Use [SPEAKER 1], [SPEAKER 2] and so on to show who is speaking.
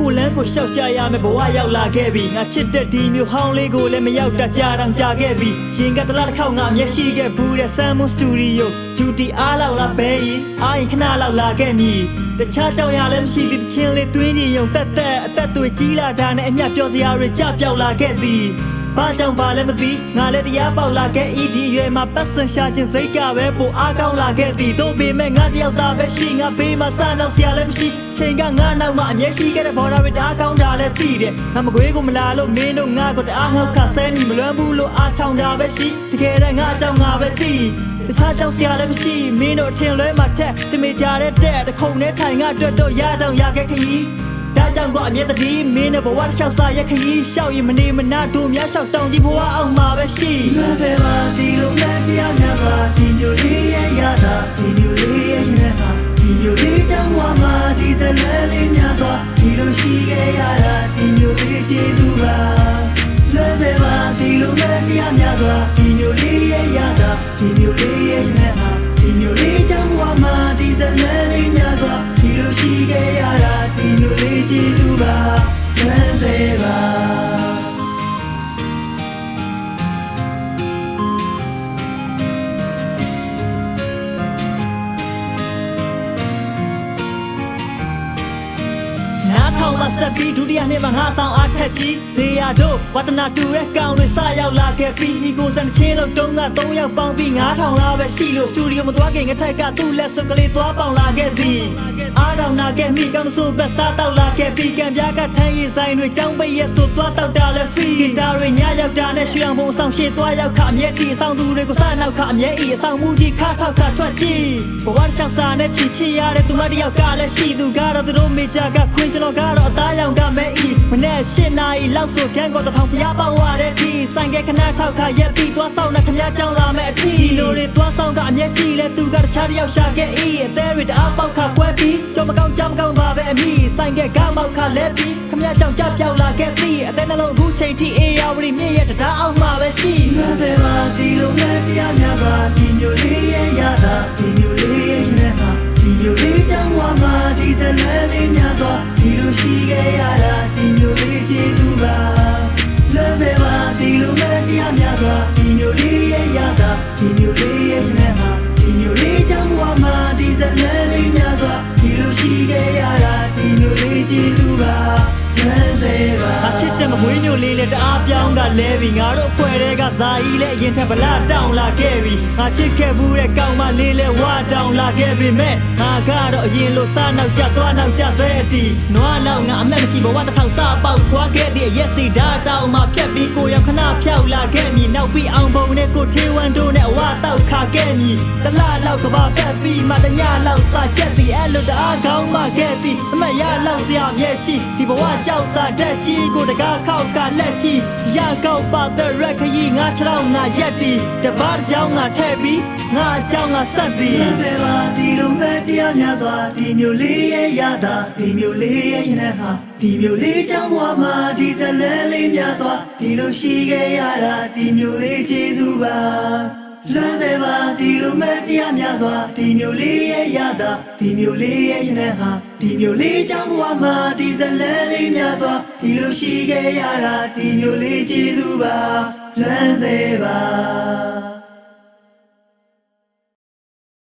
[SPEAKER 1] ကိုလန်းကိုရှောက်ကြရမယ်ဘဝရောက်လာခဲ့ပြီငါချစ်တဲ့ဒီမျိုးဟောင်းလေးကိုလည်းမရောက်တကြတောင်ကြာခဲ့ပြီရင်ကတလားတစ်ခေါက်ငါမျက်ရှိခဲ့ဘူးတဲ့ Salmon Studio ဂျူတီအားလောက်လာပဲရင်အာရင်ခဏလောက်လာခဲ့မည်တခြားကြောင်ရလည်းမရှိသေးတချင်းလေးတွင်းကြီးယုံတက်တက်အသက်တွေကြီးလာတာနဲ့အမျက်ပြောစရာတွေကြပြောက်လာခဲ့သည်ဘာကြောင့်ဘာလဲမသိငါလည်းတရားပေါက်လာခဲ့ဤဒီရွယ်မှာပတ်စံရှာခြင်းစိတ်ကပဲပိုအားကောင်းလာခဲ့သည်တို့ပေမဲ့ငါတယောက်သားပဲရှိငါဘေးမှာစနောက်ဆရာလည်းမရှိချိန်ကငါနောက်မှာအမျက်ရှိခဲ့တဲ့ဘော်ဒါတွေတအားကောင်းတာလည်းသိတယ်ငါမကွေးကိုမလာလို့မင်းတို့ငါကိုတအားငေါက်ခဆဲမိမလွမ်းဘူးလို့အားချောင်းတာပဲရှိတကယ်တမ်းငါအကြောင်းငါပဲသိတခြားကြောင့်ဆရာလည်းမရှိမင်းတို့အထင်လွဲမှာထက်တမေကြတဲ့တဲ့တခုံနဲ့ထိုင်ငါအတွက်တော့ရတောင်ရခဲ့ခရီးဒါကြောင့်ကအမြဲတည်းမင်းနဲ့ဘဝတစ်လျှောက်စားရခရီးရှောက်ရင်မနေမနာတို့များလျှောက်တောင်းကြည့်ဘဝအောင်မှာပဲရှိငါစေပါဒီလိုနဲ့တရားများစွာဒီမျိုးလေးရဲ့ရတာဒီမျိုးလေးရဲ့ရှင်နဲ့ပါဒီမျိုးလေးကြောင့်ဘဝမှာဒီစလဲလေးများစွာဒီလိုရှိခဲ့ရတာဒီမျိုးလေးကျေးဇူးပါလွယ်စေပါဒီလိုနဲ့တရားများစွာဒီမျိုးလေးရဲ့ရတာဒီမျိုးလေးရဲ့ရှင်နဲ့ပါဒီမျိုးလေးကြောင့်ဘဝမှာဒီစလဲလေးများစွာဒီလိုရှိခဲ့ရတာဒီမျိုးလေးကျေးဇူးပါလွယ်စေပါထောင်မှာဆက်ပြီးဒုတိယနှစ်မှာငါဆောင်အားထက်ကြီးဇေယျတို့ဝတ္တနာတူရဲ့ကောင်တွေစရောက်လာခဲ့ပြီး ego စံချင်းလုံးတုံးက3ယောက်ပေါင်းပြီး9000လာပဲရှိလို့စတူဒီယိုမသွားခင်ငါထိုက်ကသူ့လက်စွပ်ကလေးသွားပေါင်လာခဲ့သည်အားတောင်နာခဲ့မိကောင်းဆိုဘက်စားတောက်လာခဲ့ပြီးကံပြားကထမ်းရည်ဆိုင်တွေចောင်းပိတ်ရဲ့ဆိုသွားတောက်တာလဲ free ဂီတာတွေညရောက်တာနဲ့ရွှေအောင်ပုံအဆောင်ရှေ့သွားရောက်ခအမြဲတီအဆောင်သူတွေကိုစနောက်ခအမြဲဤအဆောင်မူကြီးခထောက်ခထွက်ကြည့်ဘဝရှောက်စာနဲ့ချီချရတဲ့သူမတယောက်ကလည်းရှိသူကတော့သူတို့မေဂျာကခွင်ကျွန်တော်ကတော့အသားရောင်ကမဲဤမနဲ့8နာရီလောက်ဆိုခန်းကိုတထောင်ဖျားပေါက်ရတဲ့ဒီဆိုင်ကခဏထောက်ခရက်ပြီးသွားဆောင်နဲ့ခမကြောင်းလာမဲ့အထီလိုတွေသွားဆောင်ကအမျက်ကြီးလဲသူကတခြားတယောက်ရှာခဲ့ဤအသေးတွေတအားပေါက်ခကွဲပြီးကြောမကောင်းကြောမကောင်းပါပဲအမိဆိုင်ကကမောက်ခလဲပြီးခမကြောင်းကြပြောက်လာခဲ့ပြီးအသေးနှလုံးအခုချိန်ထိအေးရဝရီမြင့်ရဲ့တရားအောင်မှာပဲရှိငါစေပါဒီလိုနဲ့တရားများစွာဒီမျိုးလေးရဲ့ရတာဒီမျိုးလေးရဲ့ရှင်နဲ့မှာဒီမျိုးလေးကြောင့်ဘဝမှာဒီစလဲလေးများစွာဒီလိုရှိခဲ့ရတာဒီမျိုးလေးကျေးဇူးပါလွယ်စေပါဒီလိုနဲ့တရားများစွာဒီမျိုးလေးရဲ့ရတာဒီမျိုးလေးရဲ့ရှင်နဲ့မှာဒီမျိုးလေးကြောင့်ဘဝမှာဒီစလဲလေးများစွာဒီလိုရှိခဲ့ရတာဒီမျိုးလေးကျေးဇူးပါလွယ်စေပါအချစ်တဲ့မမွေးမျိုးလေးနဲ့တအားပြောင်းကလဲပြီငါတို့ဖွဲတဲ့ကဇာကြီးလဲအရင်ထက်ဗလာတောင်းလာခဲ့ပြီငါချစ်ခဲ့ဘူးတဲ့ကောင်မလေးလဲဝါတောင်းလာခဲ့ပြီမဲ့ငါကတော့အရင်လိုစားနောက်ကျသွားနောက်ကျစဲအတီနွားနောက်ငါအမက်မရှိဘဝတစ်ထောင်စားပေါက်ခွာခဲ့တဲ့ရက်စီဓာတောင်းမှဖြတ်ပြီးကိုရောက်ခဏဖြောက်လာခဲ့မြည်နောက်ပြီးအောင်ပုံနဲ့ကိုထေဝမ်တို့နဲ့အဝတောက်ခါခဲ့မြည်တလားလောက်ကဘာပက်ပြီးမှတညလောက်စာချက်သည်အဲ့လိုတအားကောင်းမှခဲ့သည်အမက်ရလောက်စရာမျက်ရှိဒီဘဝကြောက်စားတတ်ကြီးကိုတကားခောက်ကလက်ကြီးရကောက်ပါတဲ့ရက်ခရီးငါခြေထောက်ငါရက်တီတပါးကြောင်းငါထဲ့ပြီးငါအကြောင်းငါဆက်သည်စေပါဒီလိုမဲ့တရားများစွာဒီမျိုးလေးရဲ့ရတာဒီမျိုးလေးရဲ့ရှင်နဲ့ဟာဒီမျိုးလေးကြောင့်ဘဝမှာဒီစလဲလေးများစွာဒီလိုရှိခဲ့ရတာဒီမျိုးလေးကျေးဇူးပါလွယ်စေပါဒီလိုမဲ့တရားများစွာဒီမျိုးလေးရဲ့ရတာဒီမျိုးလေးရဲ့ရှင်နဲ့ဟာဒီမျိုးလေးကြောင့်ဘဝမှာဒီစလဲလေးများစွာဒီလိုရှိခဲ့ရတာဒီမျိုးလေးကျေးဇူးပါလွယ်စေပါ